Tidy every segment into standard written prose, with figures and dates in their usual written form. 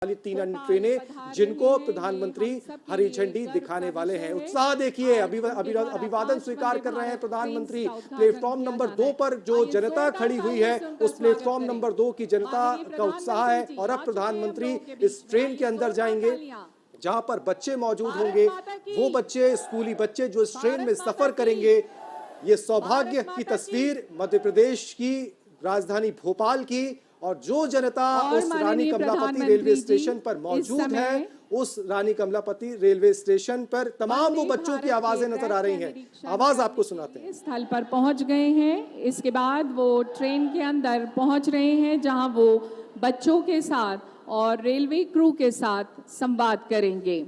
वाली 3 अन्य ट्रेनें जिनको प्रधानमंत्री हरी झंडी दिखाने वाले हैं। उत्साह देखिए, अभिवादन स्वीकार कर रहे हैं प्रधानमंत्री। प्लेटफॉर्म नंबर 2 पर जो जनता खड़ी हुई है, उस प्लेटफॉर्म नंबर 2 की जनता का उत्साह है। और अब प्रधानमंत्री इस ट्रेन के अंदर जाएंगे जहां पर बच्चे मौजूद होंगे, वो बच्चे, स्कूली बच्चे जो इस ट्रेन में सफर करेंगे। ये सौभाग्य की तस्वीर मध्य प्रदेश की राजधानी भोपाल की, और जो जनता उस रानी कमलापति रेलवे स्टेशन पर मौजूद है, उस रानी कमलापति रेलवे स्टेशन पर तमाम वो बच्चों की आवाजें नजर आ रही हैं। आवाज आपको सुनाते हैं। स्थल पर पहुंच गए हैं। इसके बाद वो ट्रेन के अंदर पहुंच रहे हैं जहां वो बच्चों के साथ और रेलवे क्रू के साथ संवाद करेंगे।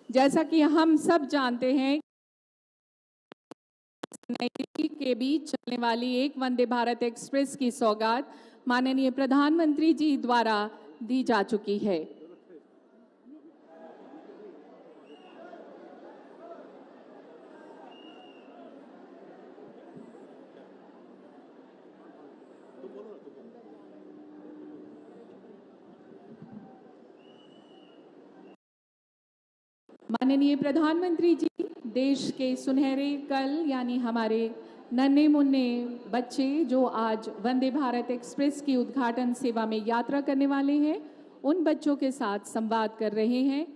जैसा कि हम सब जानते हैं, नई दिल्ली के बीच चलने वाली एक वंदे भारत एक्सप्रेस की सौगात माननीय प्रधानमंत्री जी द्वारा दी जा चुकी है। माननीय प्रधानमंत्री जी देश के सुनहरे कल यानी हमारे नन्हे मुन्ने बच्चे जो आज वंदे भारत एक्सप्रेस की उद्घाटन सेवा में यात्रा करने वाले हैं, उन बच्चों के साथ संवाद कर रहे हैं।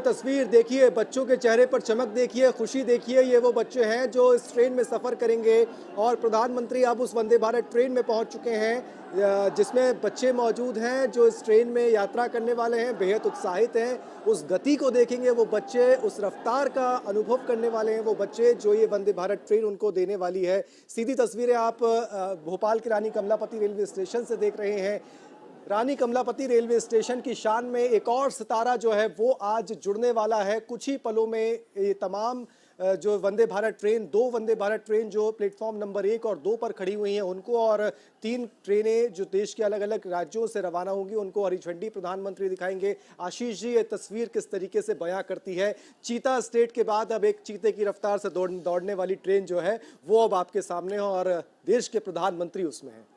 तस्वीर देखिए, बच्चों के चेहरे पर चमक देखिए, खुशी देखिए। ये वो बच्चे हैं जो इस ट्रेन में सफर करेंगे, और प्रधानमंत्री अब उस वंदे भारत ट्रेन में पहुंच चुके हैं जिसमें बच्चे मौजूद हैं जो इस ट्रेन में यात्रा करने वाले हैं। बेहद उत्साहित हैं, उस गति को देखेंगे वो बच्चे, उस रफ्तार का अनुभव करने वाले हैं वो बच्चे जो ये वंदे भारत ट्रेन उनको देने वाली है। सीधी तस्वीरें आप भोपाल के रानी कमलापति रेलवे स्टेशन से देख रहे हैं। रानी कमलापति रेलवे स्टेशन की शान में एक और सितारा जो है वो आज जुड़ने वाला है। कुछ ही पलों में ये तमाम जो वंदे भारत ट्रेन, 2 वंदे भारत ट्रेन जो प्लेटफॉर्म नंबर 1 और 2 पर खड़ी हुई हैं उनको, और 3 ट्रेनें जो देश के अलग अलग राज्यों से रवाना होंगी उनको हरी झंडी प्रधानमंत्री दिखाएंगे। आशीष जी, ये तस्वीर किस तरीके से बयां करती है? चीता स्टेट के बाद अब एक चीते की रफ्तार से दौड़ने वाली ट्रेन जो है वो अब आपके सामने है, और देश के प्रधानमंत्री उसमें है।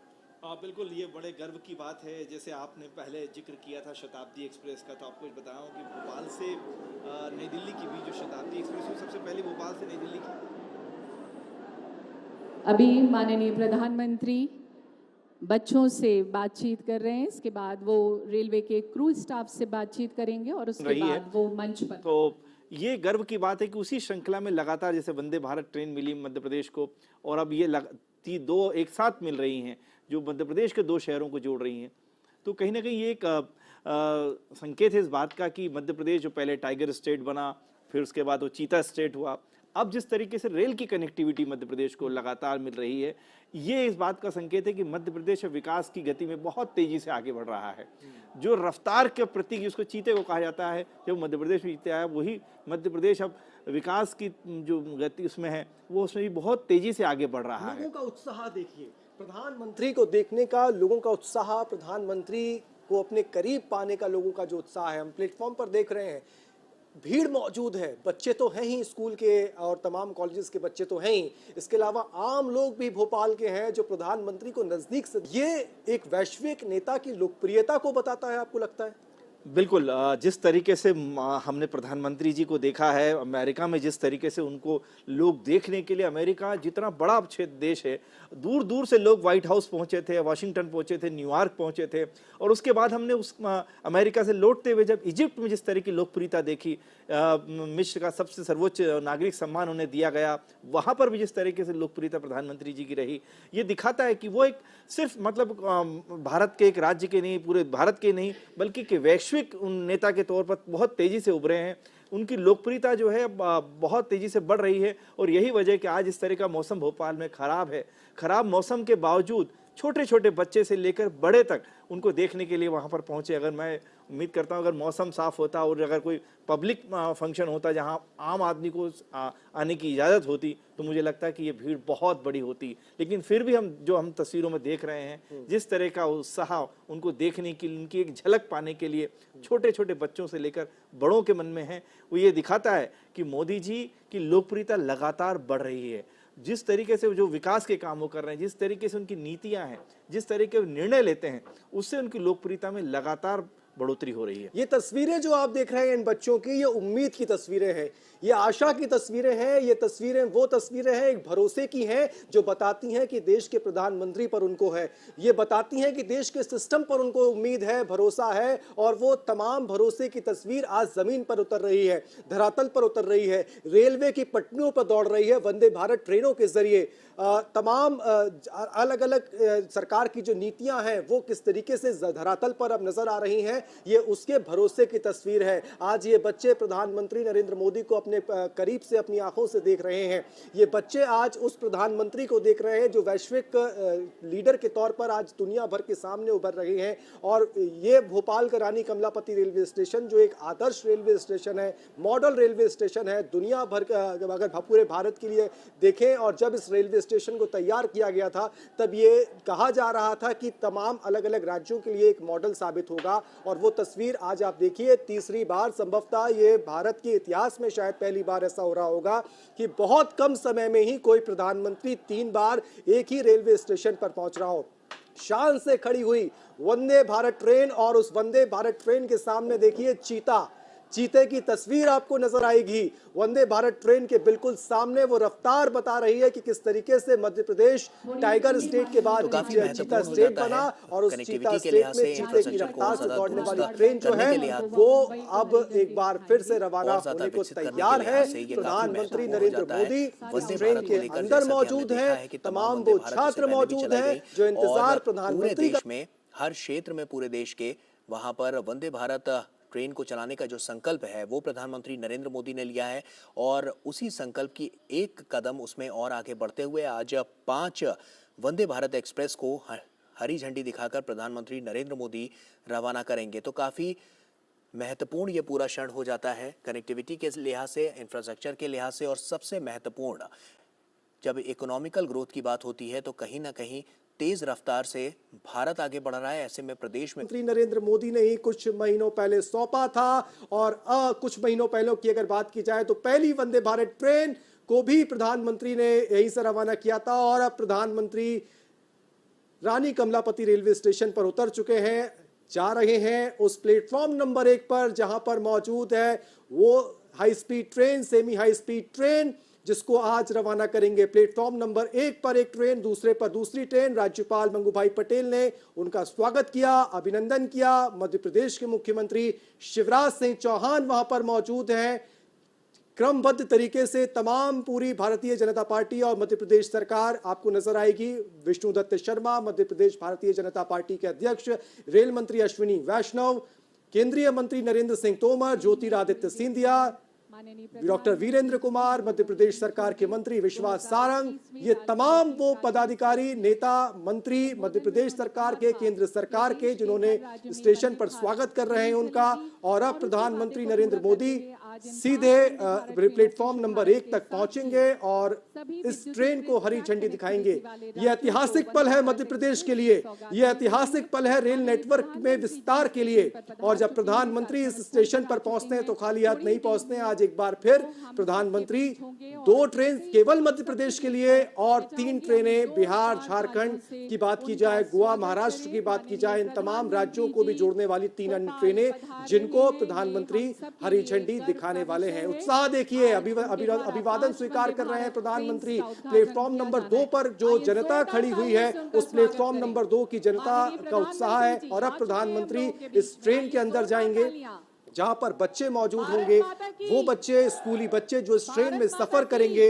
बिल्कुल, ये बड़े गर्व की बात है। जैसे आपने पहले जिक्र किया था शताब्दी एक्सप्रेस का, तो आपको बताऊं कि भोपाल से नई दिल्ली की भी जो शताब्दी एक्सप्रेस है सबसे पहले भोपाल से नई दिल्ली की। अभी माननीय प्रधानमंत्री बच्चों से बातचीत कर रहे हैं, इसके बाद वो रेलवे के क्रू स्टाफ से बातचीत करेंगे और उसके बाद वो मंच पर। तो ये गर्व की बात है कि उसी श्रृंखला में लगातार जैसे वंदे भारत ट्रेन मिली मध्य प्रदेश को, और अब ये 2 एक साथ मिल रही हैं जो मध्य प्रदेश के 2 शहरों को जोड़ रही हैं। तो कहीं ना कहीं ये एक संकेत है इस बात का कि मध्य प्रदेश जो पहले टाइगर स्टेट बना, फिर उसके बाद वो चीता स्टेट हुआ, अब जिस तरीके से रेल की कनेक्टिविटी मध्य प्रदेश को लगातार मिल रही है, ये इस बात का संकेत है कि मध्य प्रदेश विकास की गति में बहुत तेजी से आगे बढ़ रहा है। जो रफ्तार के प्रतीक उसको चीते को कहा जाता है, जब मध्य प्रदेश में जीते आया, वही मध्य प्रदेश अब विकास की जो गति उसमें है वो उसमें भी बहुत तेजी से आगे बढ़ रहा है। लोगों का उत्साह देखिए, प्रधानमंत्री को देखने का लोगों का उत्साह, प्रधानमंत्री को अपने करीब पाने का लोगों का जो उत्साह है, हम प्लेटफॉर्म पर देख रहे हैं। भीड़ मौजूद है, बच्चे तो हैं ही, स्कूल के और तमाम कॉलेजेस के बच्चे तो हैं ही, इसके अलावा आम लोग भी भोपाल के हैं जो प्रधानमंत्री को नजदीक से, ये एक वैश्विक नेता की लोकप्रियता को बताता है, आपको लगता है? बिल्कुल, जिस तरीके से हमने प्रधानमंत्री जी को देखा है अमेरिका में, जिस तरीके से उनको लोग देखने के लिए, अमेरिका जितना बड़ा क्षेत्र देश है, दूर दूर से लोग व्हाइट हाउस पहुंचे थे, वाशिंगटन पहुंचे थे, न्यूयॉर्क पहुंचे थे, और उसके बाद हमने उस अमेरिका से लौटते हुए जब इजिप्ट में जिस तरह की लोकप्रियता देखी, मिस्र का सबसे सर्वोच्च नागरिक सम्मान उन्हें दिया गया, वहाँ पर भी जिस तरीके से लोकप्रियता प्रधानमंत्री जी की रही, ये दिखाता है कि वो एक सिर्फ मतलब भारत के एक राज्य के नहीं, पूरे भारत के नहीं, बल्कि वैश्विक नेता के तौर पर बहुत तेजी से उभरे हैं। उनकी लोकप्रियता जो है बहुत तेजी से बढ़ रही है, और यही वजह कि आज इस तरह का मौसम भोपाल में खराब है। खराब मौसम के बावजूद छोटे छोटे बच्चे से लेकर बड़े तक उनको देखने के लिए वहां पर पहुंचे। अगर मैं उम्मीद करता हूँ अगर मौसम साफ होता और अगर कोई पब्लिक फंक्शन होता जहां आम आदमी को आने की इजाज़त होती तो मुझे लगता है कि ये भीड़ बहुत बड़ी होती। लेकिन फिर भी हम तस्वीरों में देख रहे हैं जिस तरह का उत्साह उनको देखने की, उनकी एक झलक पाने के लिए छोटे छोटे बच्चों से लेकर बड़ों के मन में है, वो ये दिखाता है कि मोदी जी की लोकप्रियता लगातार बढ़ रही है। जिस तरीके से जो विकास के काम वो कर रहे हैं, जिस तरीके से उनकी नीतियां हैं, जिस तरीके से निर्णय लेते हैं, उससे उनकी लोकप्रियता में लगातार बढ़ोतरी हो रही है। ये तस्वीरें जो आप देख रहे हैं इन बच्चों की, ये उम्मीद की तस्वीरें हैं, ये आशा की तस्वीरें हैं। ये तस्वीरें वो तस्वीरें हैं एक भरोसे की हैं जो बताती हैं कि देश के प्रधानमंत्री पर उनको है, ये बताती हैं कि देश के सिस्टम पर उनको उम्मीद है, भरोसा है। और वो तमाम भरोसे की तस्वीर आज जमीन पर उतर रही है, धरातल पर उतर रही है, रेलवे की पटरियों पर दौड़ रही है। वंदे भारत ट्रेनों के जरिए तमाम अलग अलग सरकार की जो नीतियां हैं वो किस तरीके से धरातल पर अब नजर आ रही हैं, ये उसके भरोसे की तस्वीर है। आज ये बच्चे प्रधानमंत्री नरेंद्र मोदी को अपने करीब से अपनी आंखों से देख रहे हैं। ये बच्चे आज उस प्रधानमंत्री को देख रहे हैं जो वैश्विक लीडर के तौर पर आज दुनिया भर के सामने उभर रहे हैं। और ये भोपाल का रानी कमलापति रेलवे स्टेशन जो एक आदर्श रेलवे स्टेशन है, मॉडल रेलवे स्टेशन है दुनिया भर का, अगर पूरे भारत के लिए देखें। और जब इस रेलवे स्टेशन को तैयार किया गया था तब ये कहा जा रहा था कि तमाम अलग अलग राज्यों के लिए एक मॉडल साबित होगा। और वो तस्वीर आज आप देखिए, तीसरी बार, संभवतः ये भारत के इतिहास में शायद पहली बार ऐसा हो रहा होगा कि बहुत कम समय में ही कोई प्रधानमंत्री 3 बार एक ही रेलवे स्टेशन पर पहुंच रहा हो। शान से खड़ी हुई वंदे भारत ट्रेन, और उस वंदे भारत ट्रेन के सामने देखिए चीते की तस्वीर आपको नजर आएगी। वंदे भारत ट्रेन के बिल्कुल सामने वो रफ्तार बता रही है कि किस तरीके से मध्य प्रदेश टाइगर स्टेट के बाद चीता स्टेट बना। और उस चीता स्टेट में चीते की रफ्तार से दौड़ने वाली ट्रेन जो है वो अब एक बार फिर से रवाना होने को तैयार है। प्रधानमंत्री नरेंद्र मोदी इस ट्रेन के अंदर मौजूद है, तमाम वो छात्र मौजूद हैं जो इंतजार प्रधानमंत्री में हर क्षेत्र में पूरे देश के वहां पर वंदे भारत ट्रेन को चलाने का जो संकल्प है वो प्रधानमंत्री नरेंद्र मोदी ने लिया है। और उसी संकल्प की एक कदम उसमें और आगे बढ़ते हुए आज 5 वंदे भारत एक्सप्रेस को हरी झंडी दिखाकर प्रधानमंत्री नरेंद्र मोदी रवाना करेंगे। तो काफी महत्वपूर्ण ये पूरा क्षण हो जाता है कनेक्टिविटी के लिहाज से, इंफ्रास्ट्रक्चर के लिहाज से, और सबसे महत्वपूर्ण जब इकोनॉमिकल ग्रोथ की बात होती है तो कहीं ना कहीं तेज रफ्तार से भारत आगे बढ़ रहा है। ऐसे में प्रदेश में नरेंद्र मोदी ने ही कुछ महीनों पहले सौंपा था। और कुछ महीनों पहले की अगर बात की जाए तो पहली वंदे भारत ट्रेन को भी प्रधानमंत्री ने यहीं से रवाना किया था। और अब प्रधानमंत्री रानी कमलापति रेलवे स्टेशन पर उतर चुके हैं, जा रहे हैं उस प्लेटफॉर्म नंबर 1 पर जहां पर मौजूद है वो high speed train, semi high speed train, जिसको आज रवाना करेंगे। प्लेटफॉर्म नंबर 1 पर एक ट्रेन, दूसरे पर दूसरी ट्रेन। राज्यपाल मंगूभाई पटेल ने उनका स्वागत किया, अभिनंदन किया। मध्य प्रदेश के मुख्यमंत्री शिवराज सिंह चौहान वहां पर मौजूद हैं। क्रमबद्ध तरीके से तमाम पूरी भारतीय जनता पार्टी और मध्य प्रदेश सरकार आपको नजर आएगी। विष्णुदत्त शर्मा मध्य प्रदेश भारतीय जनता पार्टी के अध्यक्ष, रेल मंत्री अश्विनी वैष्णव, केंद्रीय मंत्री नरेंद्र सिंह तोमर, ज्योतिरादित्य सिंधिया, डॉक्टर वीरेंद्र कुमार, मध्य प्रदेश सरकार के मंत्री विश्वास सारंग, ये तमाम वो पदाधिकारी, नेता, मंत्री मध्य प्रदेश सरकार के, केंद्र सरकार के, जिन्होंने स्टेशन पर स्वागत कर रहे हैं उनका। और अब प्रधानमंत्री नरेंद्र मोदी सीधे प्लेटफॉर्म नंबर 1 तक पहुंचेंगे और इस ट्रेन को हरी झंडी दिखाएंगे। यह ऐतिहासिक पल है मध्य प्रदेश के लिए, यह ऐतिहासिक पल है रेल नेटवर्क में विस्तार के लिए। और जब प्रधानमंत्री इस स्टेशन पर पहुंचते हैं तो खाली हाथ नहीं पहुंचते हैं। आज एक बार फिर प्रधानमंत्री 2 ट्रेन केवल मध्य प्रदेश के लिए और 3 ट्रेनें बिहार, झारखंड की बात की जाए, गोवा, महाराष्ट्र की बात की जाए, इन तमाम राज्यों को भी जोड़ने वाली 3 अन्य ट्रेनें जिनको प्रधानमंत्री हरी झंडी दिखाने वाले हैं। उत्साह देखिए, अभिवादन स्वीकार कर रहे हैं प्रधानमंत्री। प्लेटफॉर्म नंबर 2 पर जो जनता खड़ी हुई है उस प्लेटफॉर्म नंबर 2 की जनता का उत्साह है। और अब प्रधानमंत्री इस ट्रेन के अंदर जाएंगे जहां पर बच्चे मौजूद होंगे, वो बच्चे, स्कूली बच्चे जो इस ट्रेन में सफर करेंगे।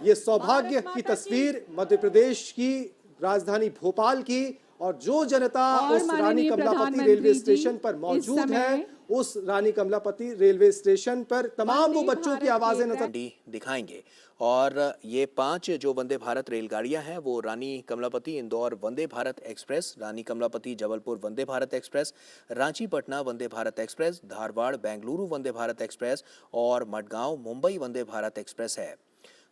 ये सौभाग्य की तस्वीर मध्य प्रदेश की राजधानी भोपाल की। और जो जनता उस रानी कमलापति रेलवे स्टेशन पर मौजूद है उस रानी कमलापति रेलवे स्टेशन पर तमाम वो वंदे बच्चों की भारत आवाजें के नजर झंडी दिखाएंगे। और ये 5 जो वंदे भारत रेलगाड़ियां हैं वो रानी कमलापति इंदौर वंदे भारत एक्सप्रेस, रानी Kamlapati Jabalpur Vande Bharat express, Ranchi Patna Vande Bharat express, Dharwad Bengaluru Vande Bharat express और मडगांव मुंबई वंदे भारत एक्सप्रेस है।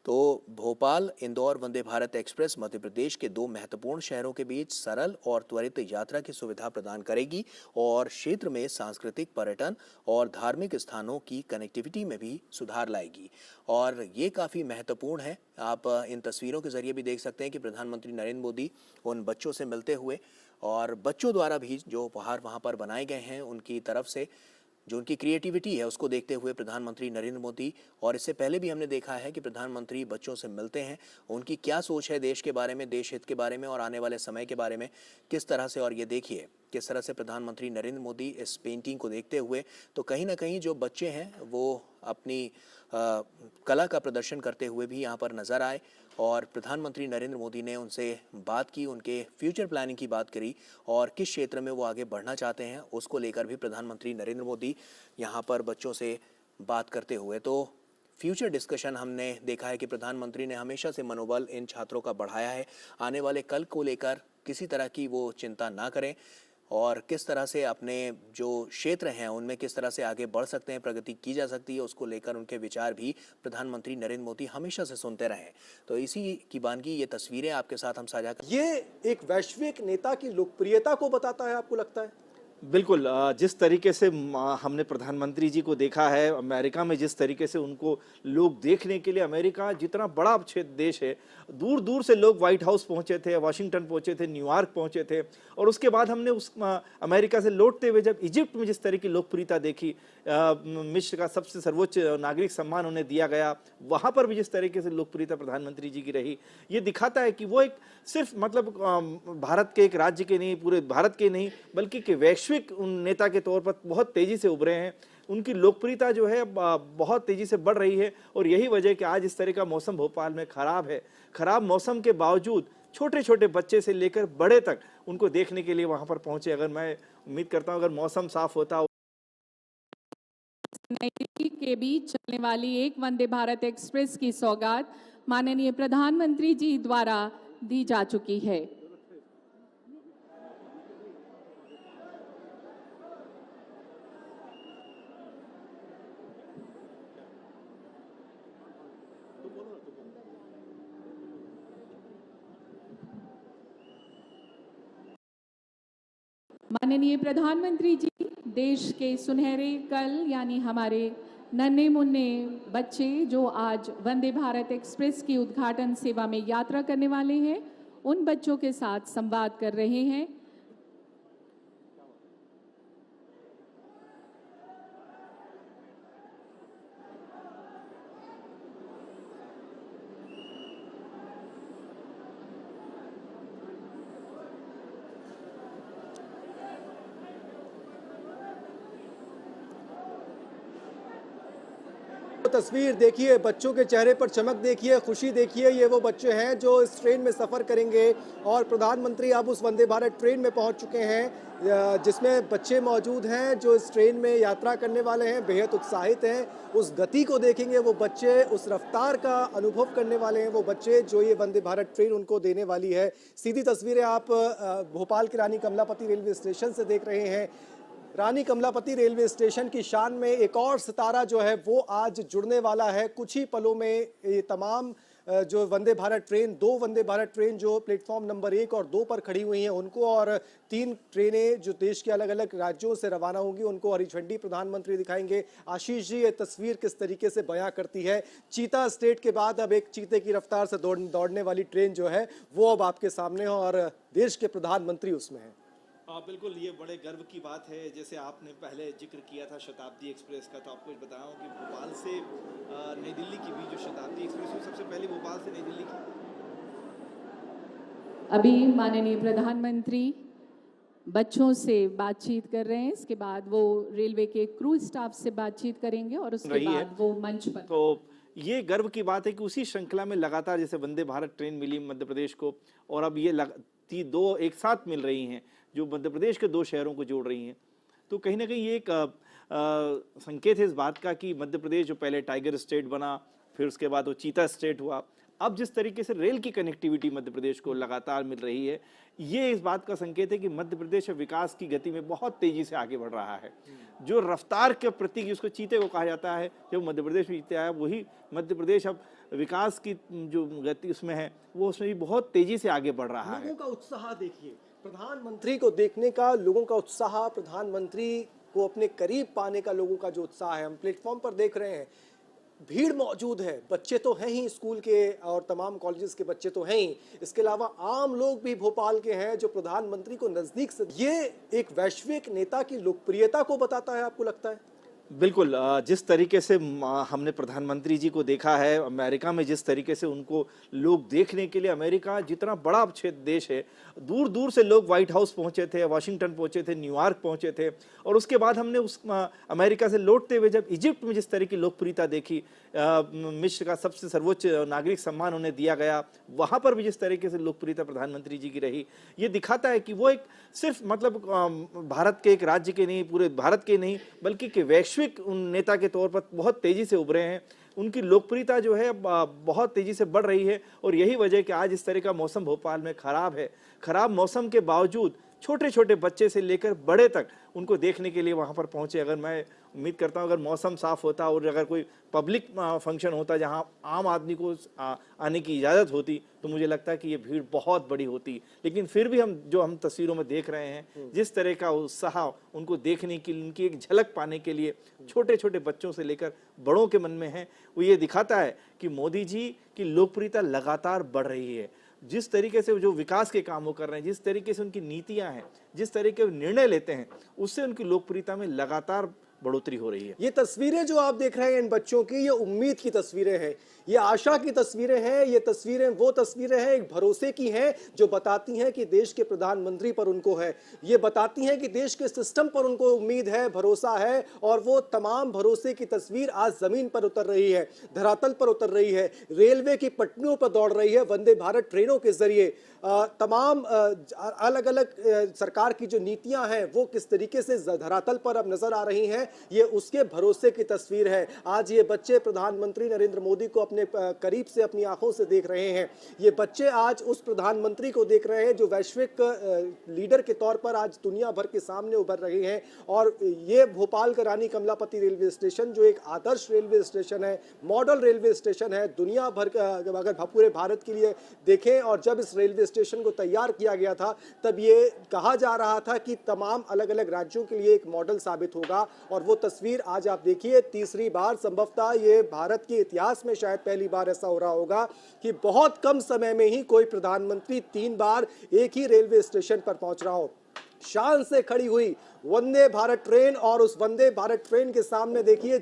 तो भोपाल इंदौर वंदे भारत एक्सप्रेस मध्य प्रदेश के 2 महत्वपूर्ण शहरों के बीच सरल और त्वरित यात्रा की सुविधा प्रदान करेगी और क्षेत्र में सांस्कृतिक पर्यटन और धार्मिक स्थानों की कनेक्टिविटी में भी सुधार लाएगी। और ये काफ़ी महत्वपूर्ण है। आप इन तस्वीरों के जरिए भी देख सकते हैं कि प्रधानमंत्री नरेंद्र मोदी उन बच्चों से मिलते हुए और बच्चों द्वारा भी जो उपहार वहाँ पर बनाए गए हैं उनकी तरफ से जो उनकी क्रिएटिविटी है उसको देखते हुए प्रधानमंत्री नरेंद्र मोदी, और इससे पहले भी हमने देखा है कि प्रधानमंत्री बच्चों से मिलते हैं, उनकी क्या सोच है देश के बारे में, देश हित के बारे में और आने वाले समय के बारे में किस तरह से। और ये देखिए किस तरह से प्रधानमंत्री नरेंद्र मोदी इस पेंटिंग को देखते हुए तो कहीं ना कहीं जो बच्चे हैं वो अपनी कला का प्रदर्शन करते हुए भी यहाँ पर नजर आए। और प्रधानमंत्री नरेंद्र मोदी ने उनसे बात की, उनके फ्यूचर प्लानिंग की बात करी और किस क्षेत्र में वो आगे बढ़ना चाहते हैं उसको लेकर भी प्रधानमंत्री नरेंद्र मोदी यहाँ पर बच्चों से बात करते हुए। तो फ्यूचर डिस्कशन हमने देखा है कि प्रधानमंत्री ने हमेशा से मनोबल इन छात्रों का बढ़ाया है, आने वाले कल को लेकर किसी तरह की वो चिंता ना करें और किस तरह से अपने जो क्षेत्र हैं उनमें किस तरह से आगे बढ़ सकते हैं, प्रगति की जा सकती है, उसको लेकर उनके विचार भी प्रधानमंत्री नरेंद्र मोदी हमेशा से सुनते रहे। तो इसी की बानगी ये तस्वीरें आपके साथ हम साझा कर। ये एक वैश्विक नेता की लोकप्रियता को बताता है, आपको लगता है? बिल्कुल, जिस तरीके से हमने प्रधानमंत्री जी को देखा है अमेरिका में, जिस तरीके से उनको लोग देखने के लिए, अमेरिका जितना बड़ा क्षेत्र देश है, दूर दूर से लोग व्हाइट हाउस पहुंचे थे, वाशिंगटन पहुंचे थे, न्यूयॉर्क पहुंचे थे। और उसके बाद हमने उस अमेरिका से लौटते हुए जब इजिप्ट में जिस तरह की लोकप्रियता देखी, मिस्र का सबसे सर्वोच्च नागरिक सम्मान उन्हें दिया गया, वहाँ पर भी जिस तरीके से लोकप्रियता प्रधानमंत्री जी की रही, ये दिखाता है कि वो एक सिर्फ मतलब भारत के एक राज्य के नहीं, पूरे भारत के नहीं, बल्कि कि वैश्विक नेता के तौर पर बहुत तेजी से उभरे हैं। उनकी लोकप्रियता जो है बहुत तेजी से बढ़ रही है और यही वजह है कि आज इस तरह का मौसम भोपाल में खराब है। खराब मौसम के बावजूद छोटे छोटे बच्चे से लेकर बड़े तक उनको देखने के लिए वहां पर पहुंचे। अगर मैं उम्मीद करता हूं अगर मौसम साफ होता, नई दिल्ली के बीच चलने वाली एक वंदे भारत एक्सप्रेस की सौगात माननीय प्रधानमंत्री जी द्वारा दी जा चुकी है। माननीय प्रधानमंत्री जी देश के सुनहरे कल यानी हमारे नन्हे मुन्ने बच्चे जो आज वंदे भारत एक्सप्रेस की उद्घाटन सेवा में यात्रा करने वाले हैं, उन बच्चों के साथ संवाद कर रहे हैं। तस्वीर देखिए, बच्चों के चेहरे पर चमक देखिए, खुशी देखिए। ये वो बच्चे हैं जो इस ट्रेन में सफ़र करेंगे और प्रधानमंत्री अब उस वंदे भारत ट्रेन में पहुंच चुके हैं जिसमें बच्चे मौजूद हैं जो इस ट्रेन में यात्रा करने वाले हैं, बेहद उत्साहित हैं। उस गति को देखेंगे वो बच्चे, उस रफ्तार का अनुभव करने वाले हैं वो बच्चे जो ये वंदे भारत ट्रेन उनको देने वाली है। सीधी तस्वीरें आप भोपाल के रानी कमलापति रेलवे स्टेशन से देख रहे हैं। रानी कमलापति रेलवे स्टेशन की शान में एक और सितारा जो है वो आज जुड़ने वाला है। कुछ ही पलों में ये तमाम जो वंदे भारत ट्रेन, 2 वंदे भारत ट्रेन जो प्लेटफॉर्म नंबर 1 और 2 पर खड़ी हुई हैं उनको, और 3 ट्रेनें जो देश के अलग अलग राज्यों से रवाना होंगी उनको हरी झंडी प्रधानमंत्री दिखाएंगे। आशीष जी, ये तस्वीर किस तरीके से बयां करती है? चीता स्टेट के बाद अब एक चीते की रफ्तार से दौड़ने वाली ट्रेन जो है वो अब आपके सामने है और देश के प्रधानमंत्री उसमें है। बिल्कुल, ये बड़े गर्व की बात है। जैसे आपने पहले जिक्र किया था शताब्दी एक्सप्रेस का, तो आपको बताऊं कि भोपाल से नई दिल्ली की भी जो शताब्दी एक्सप्रेस हुई, सबसे पहले भोपाल से नई दिल्ली की। अभी माननीय प्रधानमंत्री बच्चों से बातचीत कर रहे हैं, इसके बाद वो रेलवे के क्रू स्टाफ से बातचीत करेंगे और उसके बाद वो मंच पर। तो ये गर्व की बात है कि उसी श्रृंखला में लगातार जैसे वंदे भारत ट्रेन मिली मध्य प्रदेश को, और अब ये 2 एक साथ मिल रही हैं जो मध्य प्रदेश के 2 शहरों को जोड़ रही हैं। तो कहीं ना कहीं ये एक संकेत है इस बात का कि मध्य प्रदेश जो पहले टाइगर स्टेट बना, फिर उसके बाद वो चीता स्टेट हुआ, अब जिस तरीके से रेल की कनेक्टिविटी मध्य प्रदेश को लगातार मिल रही है, ये इस बात का संकेत है कि मध्य प्रदेश विकास की गति में बहुत तेजी से आगे बढ़ रहा है। जो रफ्तार के प्रतीक उसको चीते को कहा जाता है, जब मध्य प्रदेश में चीता है, वही मध्य प्रदेश अब विकास की जो गति उसमें है वो उसमें भी बहुत तेजी से आगे बढ़ रहा है। लोगों का उत्साह देखिए, प्रधानमंत्री को देखने का लोगों का उत्साह, प्रधानमंत्री को अपने करीब पाने का लोगों का जो उत्साह है, हम प्लेटफॉर्म पर देख रहे हैं, भीड़ मौजूद है। बच्चे तो हैं ही स्कूल के और तमाम कॉलेजेस के बच्चे तो हैं ही, इसके अलावा आम लोग भी भोपाल के हैं जो प्रधानमंत्री को नजदीक से, ये एक वैश्विक नेता की लोकप्रियता को बताता है, आपको लगता है? बिल्कुल, जिस तरीके से हमने प्रधानमंत्री जी को देखा है, अमेरिका में जिस तरीके से उनको लोग देखने के लिए, अमेरिका जितना बड़ा देश है, दूर दूर से लोग व्हाइट हाउस पहुंचे थे, वाशिंगटन पहुंचे थे, न्यूयॉर्क पहुंचे थे, और उसके बाद हमने उस अमेरिका से लौटते हुए जब इजिप्ट में जिस तरह की लोकप्रियता देखी, मिस्र का सबसे सर्वोच्च नागरिक सम्मान उन्हें दिया गया, वहाँ पर भी जिस तरीके से लोकप्रियता प्रधानमंत्री जी की रही, ये दिखाता है कि वो एक सिर्फ मतलब भारत के एक राज्य के नहीं, पूरे भारत के नहीं, बल्कि कि वैश्विक नेता के तौर पर बहुत तेजी से उभरे हैं। उनकी लोकप्रियता जो है बहुत तेजी से बढ़ रही है, और यही वजह कि आज इस तरह का मौसम भोपाल में खराब है। खराब मौसम के बावजूद छोटे छोटे बच्चे से लेकर बड़े तक उनको देखने के लिए वहाँ पर पहुँचे। अगर मैं उम्मीद करता हूँ अगर मौसम साफ होता और अगर कोई पब्लिक फंक्शन होता जहाँ आम आदमी को आने की इजाज़त होती, तो मुझे लगता है कि ये भीड़ बहुत बड़ी होती। लेकिन फिर भी हम तस्वीरों में देख रहे हैं, जिस तरह का उत्साह उनको देखने की, उनकी एक झलक पाने के लिए छोटे छोटे बच्चों से लेकर बड़ों के मन में है, वो ये दिखाता है कि मोदी जी की लोकप्रियता लगातार बढ़ रही है। जिस तरीके से जो विकास के काम वो कर रहे हैं, जिस तरीके से उनकी नीतियां हैं, जिस तरीके से निर्णय लेते हैं, उससे उनकी लोकप्रियता में लगातार बढ़ोतरी हो रही है। ये तस्वीरें जो आप देख रहे हैं इन बच्चों की, ये उम्मीद की तस्वीरें हैं, ये आशा की तस्वीरें हैं। ये तस्वीरें वो तस्वीरें हैं एक भरोसे की हैं, जो बताती हैं कि देश के प्रधानमंत्री पर उनको है, ये बताती हैं कि देश के सिस्टम पर उनको उम्मीद है, भरोसा है, और वो तमाम भरोसे की तस्वीर आज जमीन पर उतर रही है, धरातल पर उतर रही है, रेलवे की पटरियों पर दौड़ रही है। वंदे भारत ट्रेनों के जरिए तमाम अलग अलग सरकार की जो नीतियां हैं वो किस तरीके से धरातल पर अब नजर आ रही हैं, ये उसके भरोसे की तस्वीर है। आज ये बच्चे प्रधानमंत्री नरेंद्र मोदी को अपने करीब से अपनी आंखों से देख रहे हैं। ये बच्चे आज उस प्रधानमंत्री को देख रहे हैं जो वैश्विक लीडर के तौर पर आज दुनिया भर के सामने उभर रहे हैं। और ये भोपाल का रानी कमलापति रेलवे स्टेशन जो एक आदर्श रेलवे स्टेशन है, मॉडल रेलवे स्टेशन है, दुनिया भर का अगर पूरे भारत के लिए देखें, और जब इस रेलवे स्टेशन को तैयार किया गया था तब ये कहा जा रहा था कि तमाम अलग अलग राज्यों के लिए एक मॉडल साबित होगा। और वो तस्वीर आज आप देखिए, तीसरी बार, संभवतः ये भारत के इतिहास में शायद पहली बार ऐसा हो रहा होगा कि बहुत कम समय में ही कोई प्रधानमंत्री 3 बार एक ही रेलवे स्टेशन पर पहुंच रहा हो। शान से खड़ी हुई वंदे भारत ट्रेन, और उस वंदे भारत ट्रेन के सामने देखिए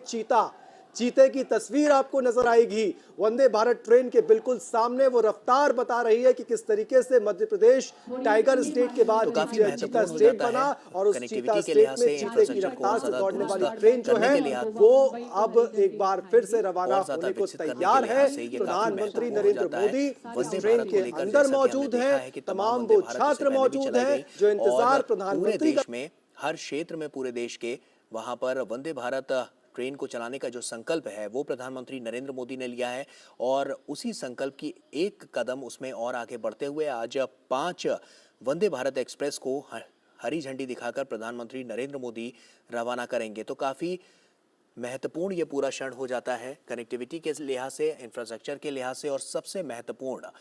चीते की तस्वीर आपको नजर आएगी। वंदे भारत ट्रेन के बिल्कुल सामने वो रफ्तार बता रही है कि किस तरीके से मध्य प्रदेश टाइगर स्टेट के बाद चीता स्टेट बना, और उस चीता स्टेट में चीते की रफ्तार से दौड़ने वाली ट्रेन जो है वो अब एक बार फिर से रवाना होने को तैयार है। प्रधानमंत्री नरेंद्र मोदी इस ट्रेन के अंदर मौजूद है, तमाम वो छात्र मौजूद है जो इंतजार प्रधानमंत्री का। में हर क्षेत्र में पूरे देश के वहां पर वंदे भारत ट्रेन को चलाने का जो संकल्प है वो प्रधानमंत्री नरेंद्र मोदी ने लिया है, और उसी संकल्प की एक कदम उसमें और आगे बढ़ते हुए आज 5 वंदे भारत एक्सप्रेस को हरी झंडी दिखाकर प्रधानमंत्री नरेंद्र मोदी रवाना करेंगे। तो काफी महत्वपूर्ण ये पूरा क्षण हो जाता है कनेक्टिविटी के लिहाज से, इंफ्रास्ट्रक्चर के लिहाज से, और सबसे महत्वपूर्ण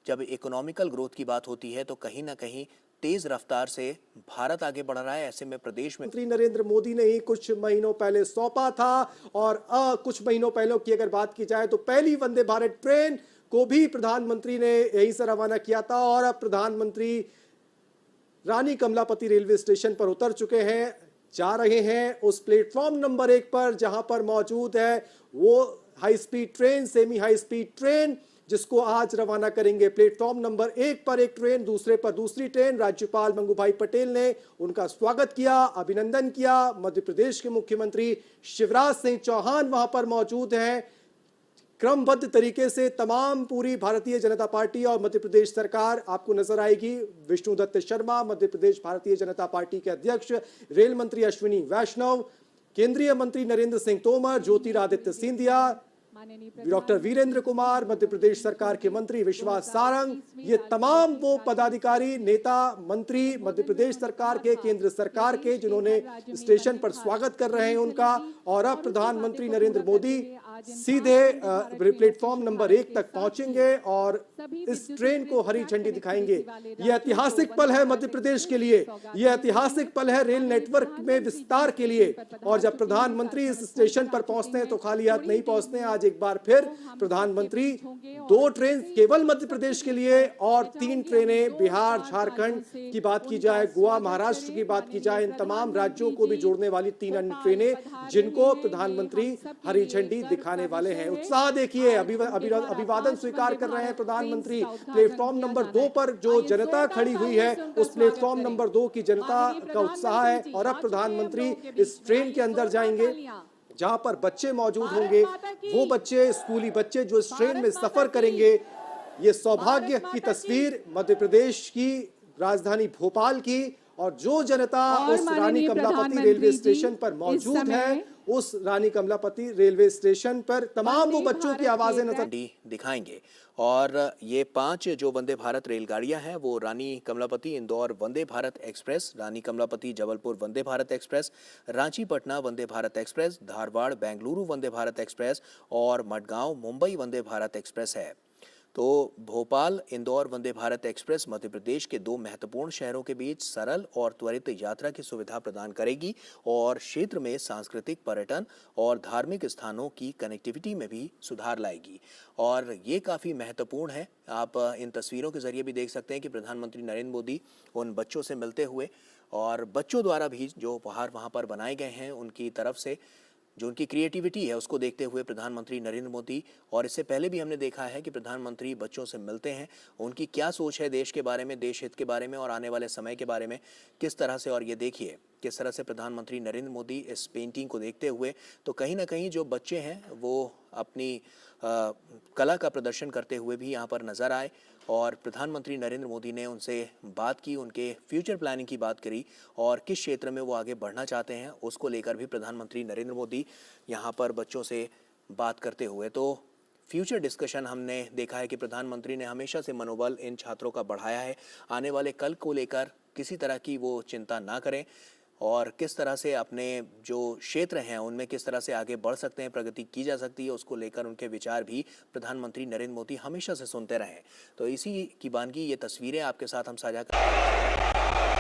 जब इकोनॉमिकल ग्रोथ की बात होती है तो कहीं ना कहीं तेज रफ्तार से भारत आगे बढ़ रहा है। ऐसे में प्रदेश में प्रधानमंत्री नरेंद्र मोदी ने ही कुछ महीनों पहले सौंपा था, और कुछ महीनों पहले की अगर बात की जाए तो पहली वंदे भारत ट्रेन को भी प्रधानमंत्री ने यहीं से रवाना किया था, और अब प्रधानमंत्री रानी कमलापति रेलवे स्टेशन पर उतर चुके हैं, जा रहे हैं उस प्लेटफॉर्म नंबर 1 पर जहां पर मौजूद है वो high speed train, semi high speed train, जिसको आज रवाना करेंगे। प्लेटफॉर्म नंबर 1 पर एक ट्रेन, दूसरे पर दूसरी ट्रेन। राज्यपाल मंगूभाई पटेल ने उनका स्वागत किया, अभिनंदन किया। मध्य प्रदेश के मुख्यमंत्री शिवराज सिंह चौहान वहां पर मौजूद हैं। क्रमबद्ध तरीके से तमाम पूरी भारतीय जनता पार्टी और मध्य प्रदेश सरकार आपको नजर आएगी। विष्णुदत्त शर्मा, मध्य प्रदेश भारतीय जनता पार्टी के अध्यक्ष, रेल मंत्री अश्विनी वैष्णव, केंद्रीय मंत्री नरेंद्र सिंह तोमर, ज्योतिरादित्य सिंधिया, डॉक्टर वीरेंद्र कुमार, मध्य प्रदेश सरकार के मंत्री विश्वास सारंग, ये तमाम वो पदाधिकारी, नेता, मंत्री मध्य प्रदेश सरकार के, केंद्र सरकार के, जिन्होंने स्टेशन पर स्वागत कर रहे हैं उनका। और अब प्रधानमंत्री नरेंद्र मोदी सीधे प्लेटफॉर्म नंबर 1 तक पहुंचेंगे और इस ट्रेन को हरी झंडी दिखाएंगे। यह ऐतिहासिक पल है मध्य प्रदेश के लिए, यह ऐतिहासिक पल है रेल नेटवर्क में विस्तार के लिए। और जब प्रधानमंत्री इस स्टेशन पर पहुंचते हैं तो खाली हाथ नहीं पहुंचते हैं। आज एक बार फिर प्रधानमंत्री 2 ट्रेन केवल मध्य प्रदेश के लिए और 3 ट्रेनें बिहार, झारखंड की बात की जाए, गोवा, महाराष्ट्र की बात की जाए, इन तमाम राज्यों को भी जोड़ने वाली 3 अन्य ट्रेनें, जिनको प्रधानमंत्री हरी झंडी दिखाने वाले हैं। उत्साह देखिए, अभिवादन स्वीकार कर रहे हैं प्रधानमंत्री। प्लेटफॉर्म नंबर 2 पर जो जनता खड़ी हुई है, उस प्लेटफॉर्म नंबर 2 की जनता का उत्साह है। और अब प्रधानमंत्री इस ट्रेन के अंदर जाएंगे जहां पर बच्चे मौजूद होंगे, वो बच्चे, स्कूली बच्चे जो इस ट्रेन में सफर करेंगे। ये सौभाग्य की तस्वीर मध्य प्रदेश की राजधानी भोपाल की, और जो जनता उस रानी कमलापति रेलवे स्टेशन पर मौजूद है, उस रानी कमलापति रेलवे स्टेशन पर तमाम वो बच्चों की आवाजें नजर दिखाएंगे। और ये 5 जो वंदे भारत रेलगाड़ियां हैं वो रानी कमलापति इंदौर वंदे भारत एक्सप्रेस, रानी Kamlapati Jabalpur Vande Bharat express, Ranchi Patna Vande Bharat express, Dharwad Bengaluru Vande Bharat express और मडगांव मुंबई वंदे भारत एक्सप्रेस है। तो भोपाल इंदौर वंदे भारत एक्सप्रेस मध्य प्रदेश के 2 महत्वपूर्ण शहरों के बीच सरल और त्वरित यात्रा की सुविधा प्रदान करेगी और क्षेत्र में सांस्कृतिक, पर्यटन और धार्मिक स्थानों की कनेक्टिविटी में भी सुधार लाएगी। और ये काफ़ी महत्वपूर्ण है। आप इन तस्वीरों के जरिए भी देख सकते हैं कि प्रधानमंत्री नरेंद्र मोदी उन बच्चों से मिलते हुए और बच्चों द्वारा भी जो उपहार वहाँ पर बनाए गए हैं उनकी तरफ से जो उनकी क्रिएटिविटी है उसको देखते हुए प्रधानमंत्री नरेंद्र मोदी, और इससे पहले भी हमने देखा है कि प्रधानमंत्री बच्चों से मिलते हैं, उनकी क्या सोच है देश के बारे में, देश हित के बारे में और आने वाले समय के बारे में किस तरह से। और ये देखिए किस तरह से प्रधानमंत्री नरेंद्र मोदी इस पेंटिंग को देखते हुए, तो कहीं ना कहीं जो बच्चे हैं वो अपनी कला का प्रदर्शन करते हुए भी यहाँ पर नजर आए। और प्रधानमंत्री नरेंद्र मोदी ने उनसे बात की, उनके फ्यूचर प्लानिंग की बात करी और किस क्षेत्र में वो आगे बढ़ना चाहते हैं उसको लेकर भी प्रधानमंत्री नरेंद्र मोदी यहाँ पर बच्चों से बात करते हुए। तो फ्यूचर डिस्कशन हमने देखा है कि प्रधानमंत्री ने हमेशा से मनोबल इन छात्रों का बढ़ाया है, आने वाले कल को लेकर किसी तरह की वो चिंता ना करें और किस तरह से अपने जो क्षेत्र हैं उनमें किस तरह से आगे बढ़ सकते हैं, प्रगति की जा सकती है, उसको लेकर उनके विचार भी प्रधानमंत्री नरेंद्र मोदी हमेशा से सुनते रहे। तो इसी की वानगी ये तस्वीरें आपके साथ हम साझा कर